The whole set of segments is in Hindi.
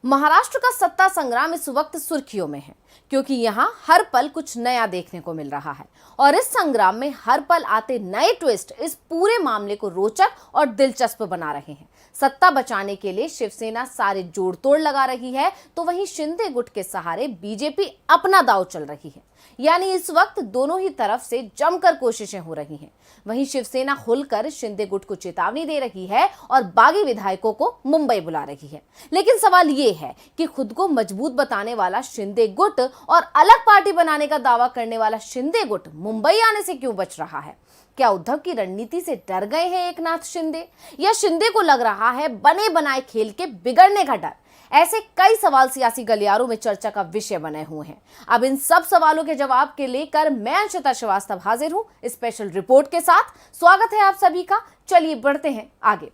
महाराष्ट्र का सत्ता संग्राम इस वक्त सुर्खियों में है क्योंकि यहाँ हर पल कुछ नया देखने को मिल रहा है और इस संग्राम में हर पल आते नए ट्विस्ट इस पूरे मामले को रोचक और दिलचस्प बना रहे हैं। सत्ता बचाने के लिए शिवसेना सारे जोड़ तोड़ लगा रही है तो वहीं शिंदे गुट के सहारे बीजेपी अपना दांव चल रही है। यानी इस वक्त दोनों ही तरफ से जमकर कोशिशें हो रही हैं। वहीं शिवसेना खुलकर शिंदे गुट को चेतावनी दे रही है और बागी विधायकों को मुंबई बुला रही है। लेकिन सवाल ये है कि खुद को मजबूत बताने वाला शिंदे गुट और अलग पार्टी बनाने का दावा करने वाला शिंदे गुट मुंबई आने से क्यों बच रहा है? क्या उद्धव की रणनीति से डर गए हैं एकनाथ शिंदे, या शिंदे को लग रहा है बने बनाए खेल के बिगड़ने का डर? ऐसे कई सवाल सियासी गलियारों में चर्चा का विषय बने हुए हैं। अब इन सब सवालों के जवाब के लेकर मैं अंशिता श्रीवास्तव हाजिर हूं स्पेशल रिपोर्ट के साथ। स्वागत है आप सभी का। चलिए बढ़ते हैं आगे।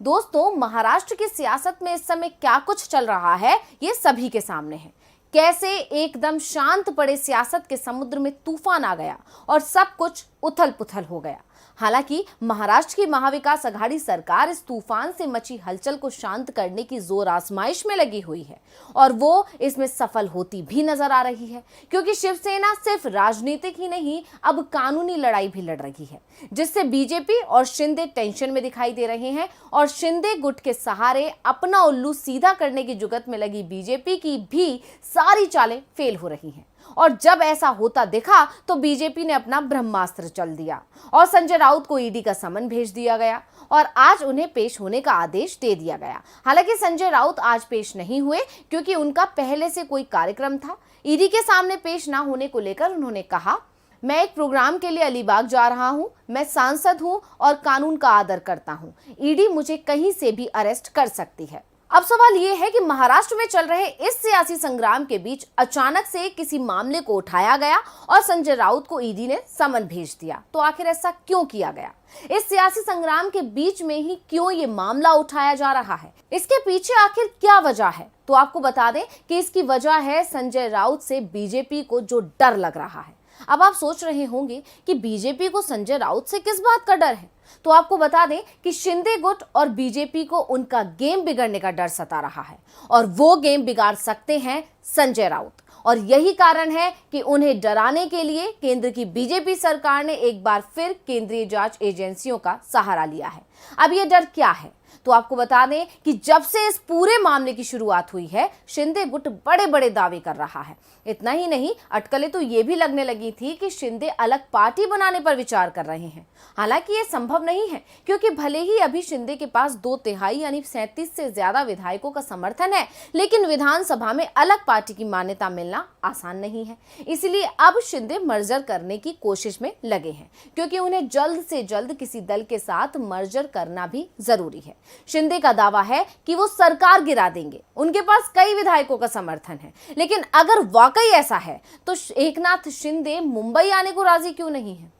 दोस्तों, महाराष्ट्र की सियासत में इस समय क्या कुछ चल रहा है ये सभी के सामने है। कैसे एकदम शांत पड़े सियासत के समुद्र में तूफान आ गया और सब कुछ उथल पुथल हो गया। हालांकि महाराष्ट्र की महाविकास अघाड़ी सरकार इस तूफान से मची हलचल को शांत करने की जोर आजमाइश में लगी हुई है और वो इसमें सफल होती भी नजर आ रही है, क्योंकि शिवसेना सिर्फ राजनीतिक ही नहीं अब कानूनी लड़ाई भी लड़ रही है, जिससे बीजेपी और शिंदे टेंशन में दिखाई दे रहे हैं और शिंदे गुट के सहारे अपना उल्लू सीधा करने की जुगत में लगी बीजेपी की भी सारी चालें फेल हो रही हैं। और जब ऐसा होता दिखा तो बीजेपी ने अपना ब्रह्मास्त्र चल दिया और संजय राउत को ईडी का समन भेज दिया गया और आज उन्हें पेश होने का आदेश दे दिया गया। हालांकि संजय राउत आज पेश नहीं हुए क्योंकि उनका पहले से कोई कार्यक्रम था। ईडी के सामने पेश ना होने को लेकर उन्होंने कहा, मैं एक प्रोग्राम के लिए अलीबाग जा रहा हूं, मैं सांसद हूं और कानून का आदर करता हूं। ईडी मुझे कहीं से भी अरेस्ट कर सकती है। अब सवाल ये है कि महाराष्ट्र में चल रहे इस सियासी संग्राम के बीच अचानक से किसी मामले को उठाया गया और संजय राउत को ईडी ने समन भेज दिया। तो आखिर ऐसा क्यों किया गया? इस सियासी संग्राम के बीच में ही क्यों ये मामला उठाया जा रहा है? इसके पीछे आखिर क्या वजह है? तो आपको बता दें कि इसकी वजह है संजय राउत से बीजेपी को जो डर लग रहा है। अब आप सोच रहे होंगे कि बीजेपी को संजय राउत से किस बात का डर है? तो आपको बता दें कि शिंदे गुट और बीजेपी को उनका गेम बिगड़ने का डर सता रहा है और वो गेम बिगाड़ सकते हैं संजय राउत। और यही कारण है कि उन्हें डराने के लिए केंद्र की बीजेपी सरकार ने एक बार फिर केंद्रीय जांच एजेंसियों का सहारा लिया है। अब ये डर क्या है? तो आपको बता दें कि जब से इस पूरे मामले की शुरुआत हुई है शिंदे गुट बड़े बड़े दावे कर रहा है। इतना ही नहीं, अटकलें तो ये भी लगने लगी थी कि शिंदे अलग पार्टी बनाने पर विचार कर रहे हैं। हालांकि ये संभव नहीं है क्योंकि भले ही अभी शिंदे के पास 2/3 यानी 37 से ज्यादा विधायकों का समर्थन है, लेकिन विधानसभा में अलग पार्टी की मान्यता मिलना आसान नहीं है। इसलिए अब शिंदे मर्जर करने की कोशिश में लगे हैं क्योंकि उन्हें जल्द से जल्द किसी दल के साथ मर्जर करना भी जरूरी है। शिंदे का दावा है कि वो सरकार गिरा देंगे। उनके पास कई विधायकों का समर्थन है, लेकिन अगर वाकई ऐसा है तो एकनाथ शिंदे मुंबई आने को राजी क्यों नहीं है?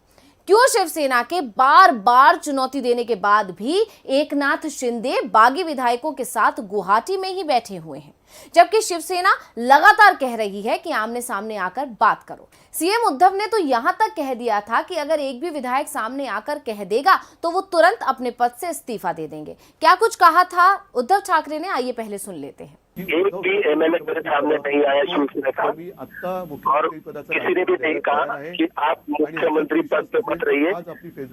क्यों शिवसेना के बार बार चुनौती देने के बाद भी एकनाथ शिंदे बागी विधायकों के साथ गुवाहाटी में ही बैठे हुए हैं, जबकि शिवसेना लगातार कह रही है कि आमने सामने आकर बात करो। सीएम उद्धव ने तो यहां तक कह दिया था कि अगर एक भी विधायक सामने आकर कह देगा तो वो तुरंत अपने पद से इस्तीफा दे देंगे। क्या कुछ कहा था उद्धव ठाकरे ने, आइए पहले सुन लेते हैं। एक भी एमएलए मेरे सामने नहीं आया शिवसेना का और किसी ने भी नहीं कहा कि आप मुख्यमंत्री पद पे मत रहिए।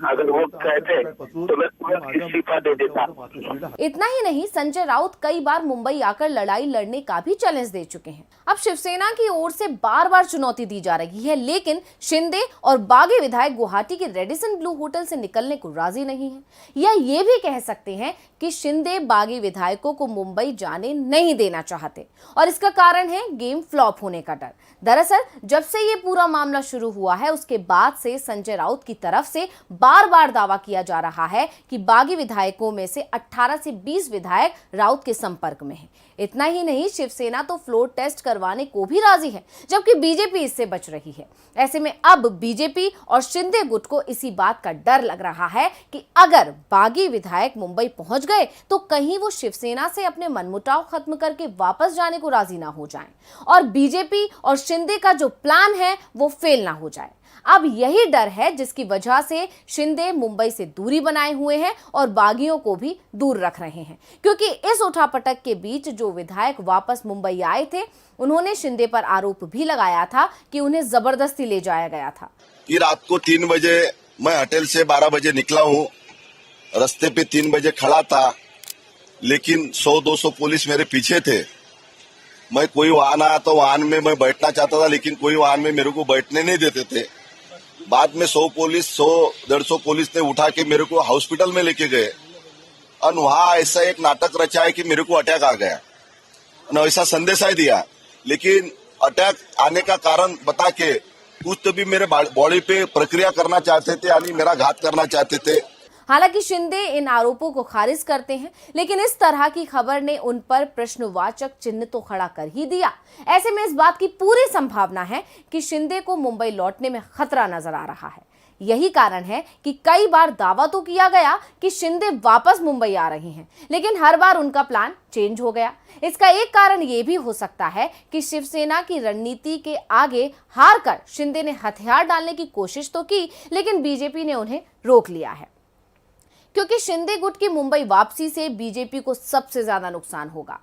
अगर वो कहते तो मैं तुरंत इस्तीफा दे देता। इतना ही नहीं, संजय राउत कई बार मुंबई आकर लड़ाई लड़ने का भी चैलेंज दे चुके हैं। अब शिवसेना की ओर से बार बार चुनौती दी जा रही है, लेकिन शिंदे और बागी विधायक गुवाहाटी के रेडिसन ब्लू होटल से निकलने को राजी नहीं है। या ये भी कह सकते हैं कि शिंदे बागी विधायकों को मुंबई जाने नहीं देना चाहते और इसका कारण है गेम फ्लॉप होने का डर। दरअसल जब से ये पूरा मामला शुरू हुआ है उसके बाद से संजय राउत की तरफ से बार बार दावा किया जा रहा है कि बागी विधायकों में से 18 से 20 विधायक राउत के संपर्क में हैं। इतना ही नहीं, शिवसेना तो फ्लोर टेस्ट करवाने को भी राजी है, जबकि बीजेपी इससे बच रही है। ऐसे में अब बीजेपी और शिंदे गुट को इसी बात का डर लग रहा है कि अगर बागी विधायक मुंबई पहुंच गए तो कहीं वो शिवसेना से अपने मनमुटाव खत्म करके वापस जाने को राजी ना हो जाएं और बीजेपी और शिंदे का जो प्लान है वो फेल ना हो जाए। अब यही डर है जिसकी वजह से शिंदे मुंबई से दूरी बनाए हुए हैं और बागियों को भी दूर रख रहे हैं, क्योंकि इस उठापटक के बीच जो विधायक वापस मुंबई आए थे उन्होंने शिंदे पर आरोप भी लगाया था कि उन्हें जबरदस्ती ले जाया गया था। कि रात को 3 बजे मैं होटल से 12 बजे निकला हूँ, रास्ते पे 3 बजे खड़ा था, लेकिन 100-200 पुलिस मेरे पीछे थे। मैं कोई वाहन आया तो वाहन में मैं बैठना चाहता था, लेकिन कोई वाहन में मेरे को बैठने नहीं देते थे। बाद में 100-150 पुलिस ने उठा के मेरे को हॉस्पिटल में लेके गए और वहाँ ऐसा एक नाटक रचा है कि मेरे को अटैक आ गया और ऐसा संदेश ही दिया, लेकिन अटैक आने का कारण बता के कुछ तो भी मेरे बॉडी पे प्रक्रिया करना चाहते थे, यानी मेरा घात करना चाहते थे। हालांकि शिंदे इन आरोपों को खारिज करते हैं, लेकिन इस तरह की खबर ने उन पर प्रश्नवाचक चिन्ह तो खड़ा कर ही दिया। ऐसे में इस बात की पूरी संभावना है कि शिंदे को मुंबई लौटने में खतरा नजर आ रहा है। यही कारण है कि कई बार दावा तो किया गया कि शिंदे वापस मुंबई आ रहे हैं, लेकिन हर बार उनका प्लान चेंज हो गया। इसका एक कारण यह भी हो सकता है कि शिवसेना की रणनीति के आगे हार कर शिंदे ने हथियार डालने की कोशिश तो की, लेकिन बीजेपी ने उन्हें रोक लिया है, क्योंकि शिंदे गुट की मुंबई वापसी से बीजेपी को सबसे ज्यादा नुकसान होगा।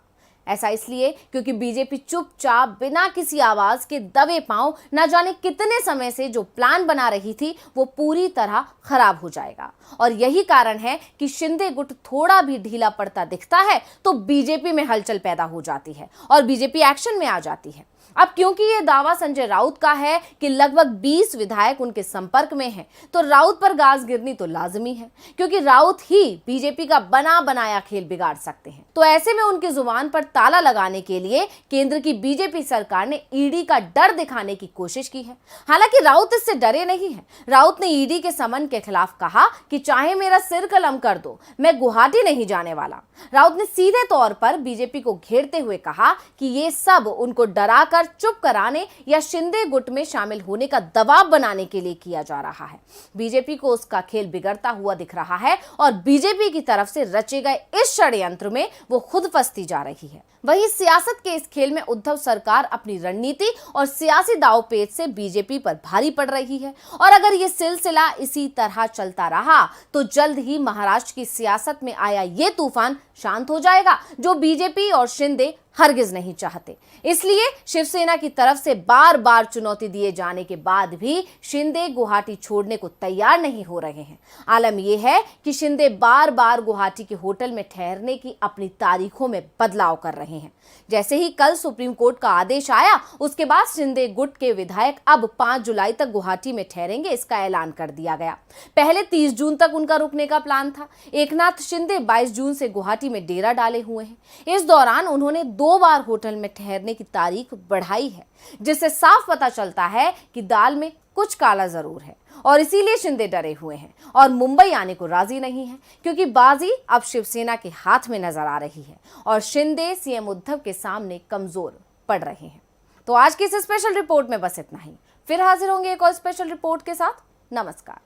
ऐसा इसलिए क्योंकि बीजेपी चुपचाप बिना किसी आवाज के दबे पांव न जाने कितने समय से जो प्लान बना रही थी वो पूरी तरह खराब हो जाएगा। और यही कारण है कि शिंदे गुट थोड़ा भी ढीला पड़ता दिखता है तो बीजेपी में हलचल पैदा हो जाती है और बीजेपी एक्शन में आ जाती है। अब क्योंकि यह दावा संजय राउत का है कि लगभग 20 विधायक उनके संपर्क में हैं, तो राउत पर गाज गिरनी तो लाजमी है, क्योंकि राउत ही बीजेपी का बना बनाया खेल बिगाड़ सकते हैं। तो ऐसे में उनकी जुबान पर ताला लगाने के लिए केंद्र की बीजेपी सरकार ने ईडी का डर दिखाने की कोशिश की है। हालांकि राउत इससे डरे नहीं है। राउत ने ईडी के समन के खिलाफ कहा कि चाहे मेरा सिर कलम कर दो, मैं गुवाहाटी नहीं जाने वाला। राउत ने सीधे तौर पर बीजेपी को घेरते हुए कहा कि ये सब उनको डराकर चुप कराने या शिंदे गुट में शामिल होने का दबाव बनाने के लिए किया जा रहा है। बीजेपी को उसका खेल बिगड़ता हुआ दिख रहा है और बीजेपी की तरफ से रचे गए इस षड्यंत्र में वो खुद फंसती जा रही है। वहीं सियासत के इस खेल में उद्धव सरकार अपनी रणनीति और सियासी दांवपेच से बीजेपी पर भारी पड़ रही है और अगर ये सिलसिला इसी तरह चलता रहा तो जल्द ही महाराष्ट्र की सियासत में आया ये तूफान शांत हो जाएगा, जो बीजेपी और शिंदे हरगिज नहीं चाहते। इसलिए शिवसेना की तरफ से बार बार चुनौती दिए जाने के बाद भी शिंदे गुवाहाटी छोड़ने को तैयार नहीं हो रहे हैं। आलम यह है कि शिंदे बार बार गुवाहाटी के होटल में ठहरने की अपनी तारीखों में बदलाव कर रहे हैं। जैसे ही कल सुप्रीम कोर्ट का आदेश आया, उसके बाद शिंदे गुट के विधायक अब 5 जुलाई तक गुवाहाटी में ठहरेंगे, इसका ऐलान कर दिया गया। पहले 30 जून तक उनका रुकने का प्लान था। एकनाथ शिंदे 22 जून से गुवाहाटी में डेरा डाले हुए हैं। इस दौरान उन्होंने 2 बार होटल में ठहरने की तारीख बढ़ाई है, जिससे साफ पता चलता है कि दाल में कुछ काला जरूर है और इसीलिए शिंदे डरे हुए हैं और मुंबई आने को राजी नहीं है, क्योंकि बाजी अब शिवसेना के हाथ में नजर आ रही है और शिंदे सीएम उद्धव के सामने कमजोर पड़ रहे हैं। तो आज की इस स्पेशल रिपोर्ट में बस इतना ही। फिर हाजिर होंगे एक और स्पेशल रिपोर्ट के साथ। नमस्कार।